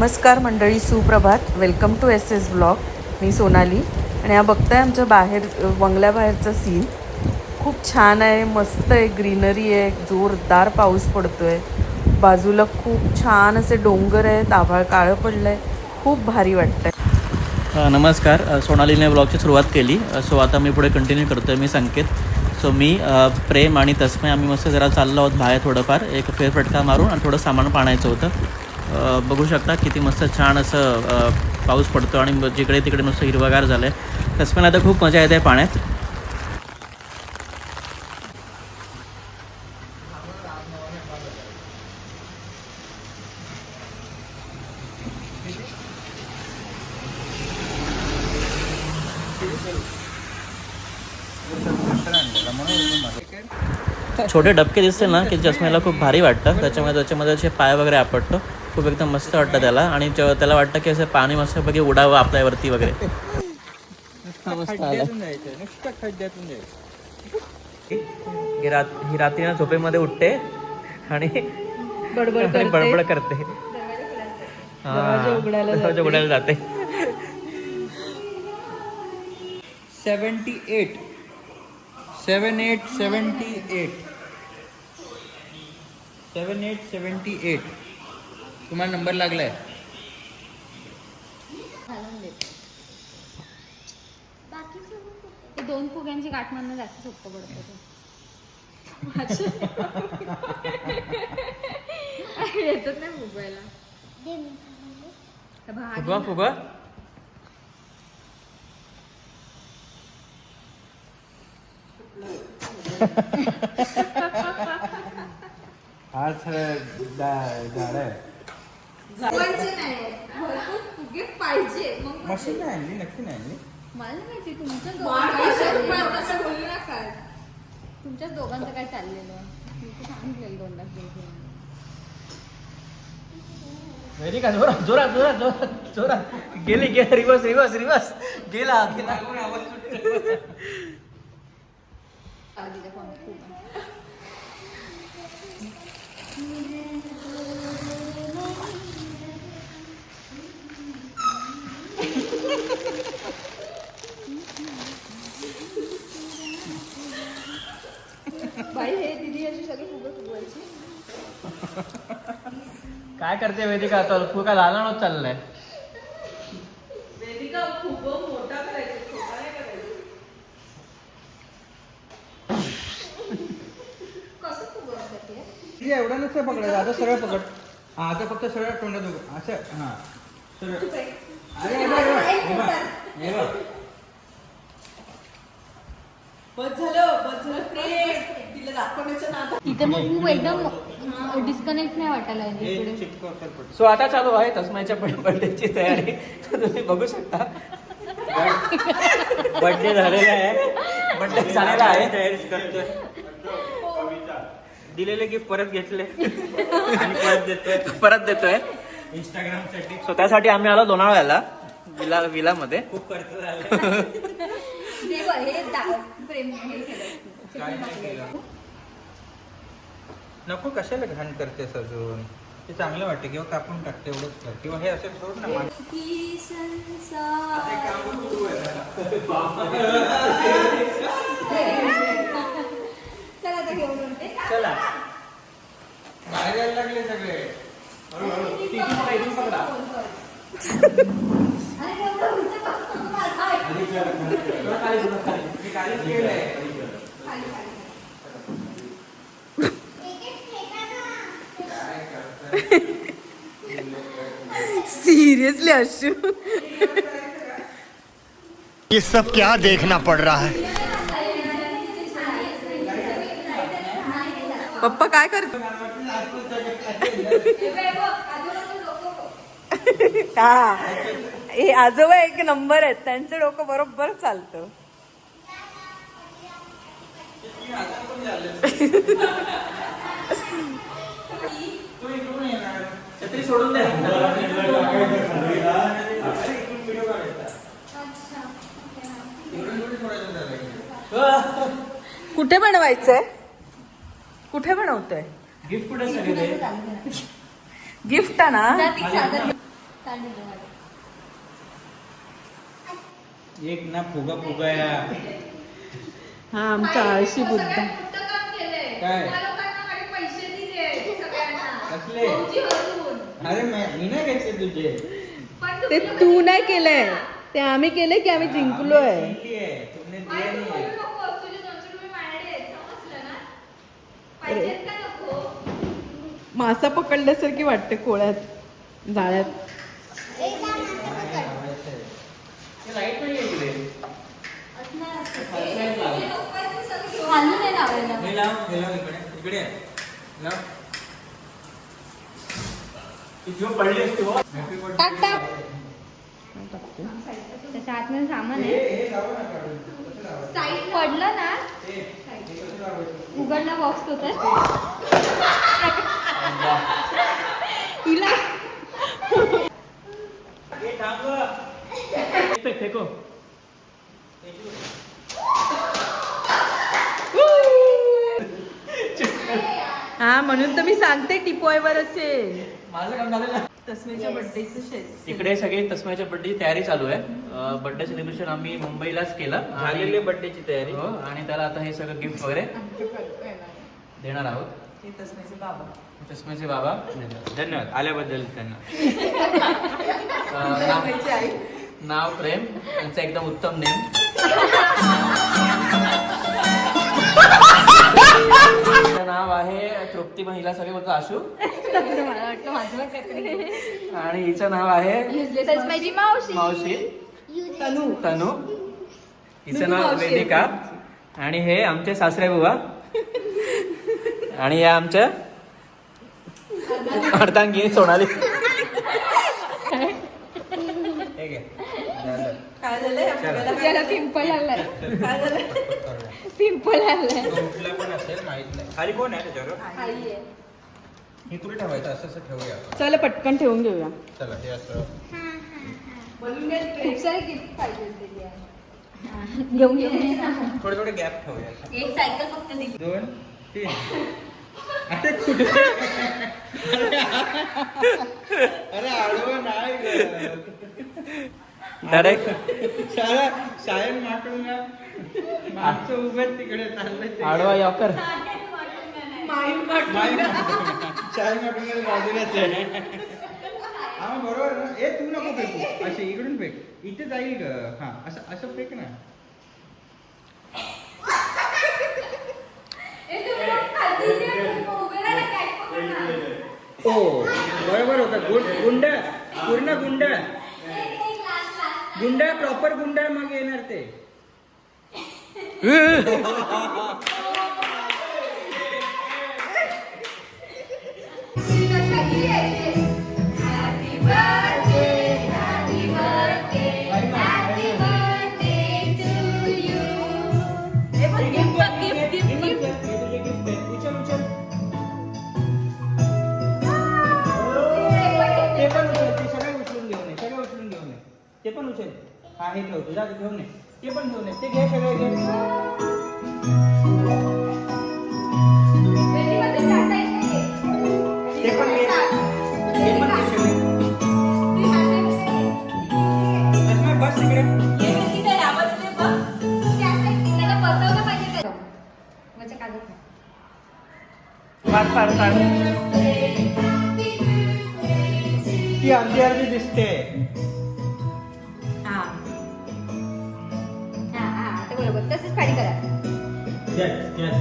नमस्कार मंडळी, सुप्रभात. Welcome to S S blog. मी सोनाली आणि हा बघताय आमच्या बाहेर बंगल्याबाहेरचा सीन. खूप छान आहे, मस्त आहे, ग्रीनरी आहे, जोरदार पाऊस पडतोय. बाजूला खूप छान असे डोंगर आहेत, आभाळ काळं पडलं आहे, खूप भारी वाटतंय. नमस्कार. सोनालीने ब्लॉगची सुरुवात केली. सो आता मी पुढे कंटिन्यू करतो आहे. मी संकेत. सो मी प्रेम आणि तस्मय आम्ही मस्त जरा चाललो आहोत बाहेर, थोडंफार एक फेरफटका मारून आणि थोडं सामान पाण्याचं होतं. बघू शकता किती मस्त छान असं पाऊस पडतो आणि जिकडे तिकडे नुसतं हिरवगार झालं आहे. तस्मयला तर खूप मजा येते पाण्यात. छोटे डबके दिसते ना की चष्म्याला खूप भारी वाटतं. त्याच्यामध्ये असे पाय वगैरे आपटतो. खूप एकदम मस्त वाटतं त्याला. आणि त्याला वाटतं की असं पाणी मस्तपैकी उडावं आपल्यावरती वगैरे. ही रात्री झोपेमध्ये उठते आणि बडबड करते. दरवाजा उघडायला जाते. 78 78 तुम्हाला नंबर लागलाय. ते 2 फुग्यांची गाठ मारणं जास्त सोपं पडतं. येतच नाही फुगवायला. फुगा हा झाड आहे. फुगे पाहिजे. मशीन नाही आणली, नक्की नाही आणली. मला नाही माहिती तुमच्याच दोघांचं काय चाललेलं. सांगितलेलं 2 लाख वेरी का जोरात जोरात जोरात जोरात जोरात गेली रिवर्स रिवर्स रिवर्स गेला. बाई हे दीदी अशी सगळी फुगे फुगवायची. काय करते वेदिका? आता फुगा लहान होत चाललाय. वेदिका खूप मोठा करायचा, छोटा नाही करायचा. कसं फुगवतात ते? हे एवढा नसतं पकडायचं. आता सरळ पकड. हा, आता फक्त सरळ तोंडात उघड. असं हा सरळ. बस झालं तिला दाखवण्याच्या नादात. तिथे मग खूप एकदम डिस्कनेक्ट नाही वाटायला इकडे. सो आता चालू आहे तस्मयच्या बर्थडेची तयारी. तुम्ही बघू शकता बर्थडे झालेला आहे. बर्थडे झालेला आहे. तयारी करतोय. दिलेले गिफ्ट परत घेतले आणि परत देतोय इंस्टाग्रामसाठी. सो त्यासाठी आम्ही आलो लोणावळ्याला विलामध्ये. खूप खर्च झाला. नको, कशाला घाण करतेस अजून? ते चांगलं वाटतं किंवा कापून टाकते एवढंच कर. किंवा हे असं सोड ना. चला बाहेर यायला लागले सगळे. सिरियसली अशू, ये सब क्या देखना पड़ रहा है? पप्पा काय करतो? हा, हे आजोबा एक नंबर आहेत. त्यांचं डोकं बरोबर चालतं. छत्री सोडून द्या. कुठे बनवायचंय? कुठे बनवतोय? गिफ्ट कुठे सगळे? गिफ्ट ना चालेल तुम्हाला. एक ना फुगा फुगा या हा आमचा आळशी बुद्ध. काय? कसले? अरे मी नाही घेतले तुझे. ते तू नाही केलंय, ते आम्ही केलंय की आम्ही जिंकलोय. जिंकली आहे. तुमने दिया नाही आहे. मासा पकडल्यासारखी वाटते कोळ्यात जाळ्यात. लाईट नाही आहे इकडे. खाली नाही लावायला. हे लाव इकडे इकडे आहे. लाव. किती पडली असते हो. Happy birthday. टाक टाक. त्याच्या आतमध्ये सामान आहे. हे लावू नका. कसं लावायचं? साईड पडलं ना हे कसं लावायचं? उघडला बॉक्स तो तर हिला हे थांब गं. फेको. हा म्हणून तर मी सांगते टिपॉयवर असेल. माझं काम झालेलं. तस्मेच्या बर्थडेचं इकडे सगळी तस्म्याच्या बर्थडेची तयारी चालू आहे. बर्थडे सेलिब्रेशन आम्ही मुंबईलाच केलं आणि- झालेली बर्थडेची तयारी. हो, आणि त्याला आता हे सगळं गिफ्ट वगैरे देणार आहोत. ते तस्मेचे बाबा. तस्म्याचे बाबा. धन्यवाद आल्याबद्दल त्यांना. तस्मेची आई. नाव प्रेम, त्यांचं एकदम उत्तम नेम. तिचं नाव आहे तृप्ती, महिला सगळे बोलतो आशू. मला वाटतं माझं पण काहीतरी. आणि हिचं नाव आहे तस्माची मावशी. मावशी तनू. तनू. हिचं नुनू नाव मावशी आहे. वेदिका. आणि हे आमचे सासरे बुवा. आणि या आमच्या अर्धांगिनी सोनाली. हे घे. झालं. काय झालंय या मुलाला? त्याला पिंपल आलाय. काय झालंय? पिंपल आलाय. तो उठला पण असेल माहित नाही. खाली कोण आहे त्याच्यावर? आई आहे. हे तुला ठेवायचं असं असं ठेवूया. चला पटकन ठेवून घेऊया. चला हे असं. खूप सारे गिफ्ट पाहिजे होते यार. घेऊन ये. थोडे थोडे गॅप ठेवूया. एक सायकल फक्त दिली. 2 3. अरे कुठे? अरे आडवं नाही गं. डायरेक्ट शाळेत माकडून ना मागचं उभं तिकडे चाललंय ते. आडवा यॉकर. शाळेत माकडून बाजूलाच आहे. हा बरोबर ना. ए तू नको फेकू. असे इकडून फेक. इथे जाईल ग. हा असं असं फेक ना. ओ बरोबर होता. गुंड पूर्ण गुंड गुंड प्रॉपर गुंड मग येणार ते. ते पण उचल. ते सगळं उचलून घेऊन ये. सगळं उचलून घेऊन ये. ते पण उचल. हा हे ठेव. तुझा घेऊन ये. ते पण घेऊन ये. ते घे सगळे घे. ते पण घे. ते पण घे सगळे. तस्मा बस तिकडे. फार फार फार. ती अर्धी अर्धी दिसते. हा. बरोबर तसंच फाडी करा. Yes, yes.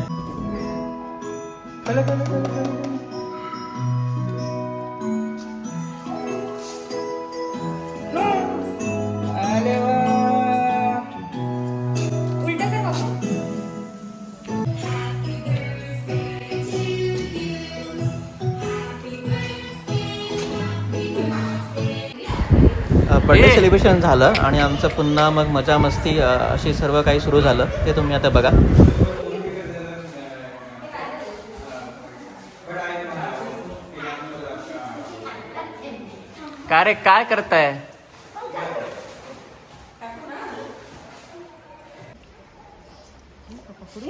चलो. अरे वा. उलट कर बाबा. बर्थडे सेलिब्रेशन झालं आणि आमचं पुन्हा मग मजा मस्ती अशी सर्व काही सुरू झालं. ते तुम्ही आता बघा. का रे काय करताय?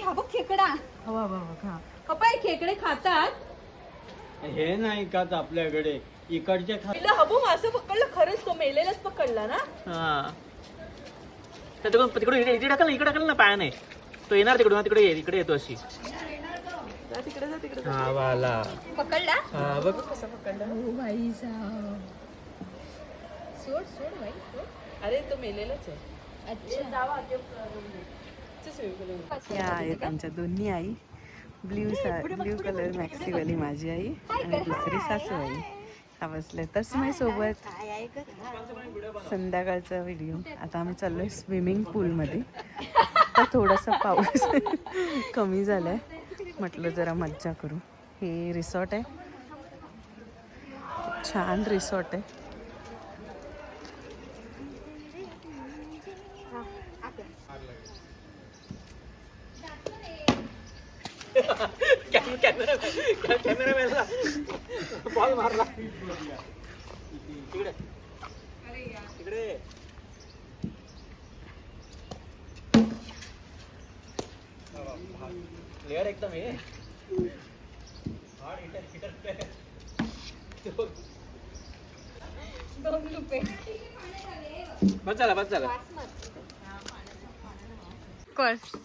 हा बघ खेकडा. हवा हवा खा. पप्पा हे खेकडे खातात. हे नाही का आपल्याकडे इकडच्या पहिलं हबू मासं पकडलं खरंच तो मेलेलाच पकडला ना. हा तिकडून इकडे टाकल ना पायाने तो येणार तिकडून तिकडे इकडे येतो अशी जा तिकडे जा तिकडे. हा वाला पकडला हा बघ कसं पकडलं. हो भाई साहब. सोड सोड भाई सोड. अरे तो मेलेलाच आहे. अच्छा या आहेत आमच्या दोन्ही आई. ब्ल्यू कलर मॅक्सीवाली माझी आई आणि दुसरी सासूबाई हा बसले तस्मै सोबत. संध्याकाळचा व्हिडिओ. आता आम्ही चाललोय स्विमिंग पूलमध्ये. आता थोडासा पाऊस कमी झालाय म्हटलं जरा मज्जा करू. हे रिसॉर्ट आहे छान रिसॉर्ट आहे. कॅमेरा बॉल मारला तिकडे तिकडे प्लेयर एकदम हे दोन रुपये बस झाला कोर्स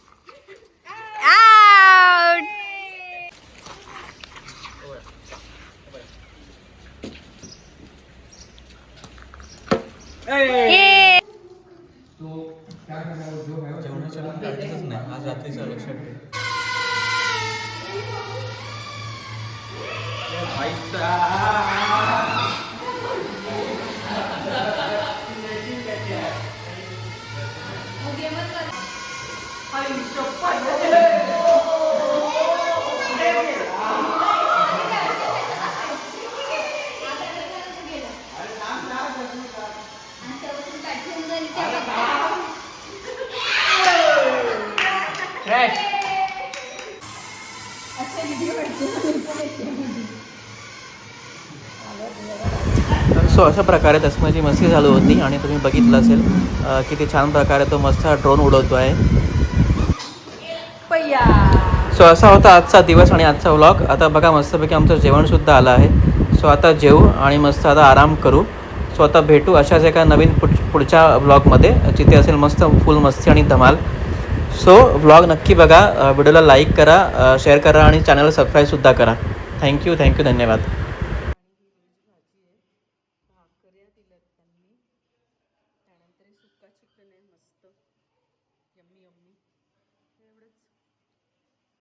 आउट. नाही आज रात्रीचं लक्षात सो अशा प्रकारे तस्माची मस्ती चालू होती आणि तुम्ही बघितलं असेल किती छान प्रकारे तो मस्त ड्रोन उडवतो आहे. सो असा होता आजचा दिवस आणि आजचा व्लॉग. आता बघा मस्तपैकी आमचं जेवणसुद्धा आलं आहे. सो आता जेवू आणि मस्त आता आराम करू. सो आता भेटू अशाच एका नवीन पुढच्या व्लॉगमध्ये जिथे असेल मस्त फुल मस्ती आणि धमाल. सो व्लॉग नक्की बघा. व्हिडिओला लाईक करा शेअर करा आणि चॅनलला सबस्क्राईबसुद्धा करा. थँक्यू धन्यवाद.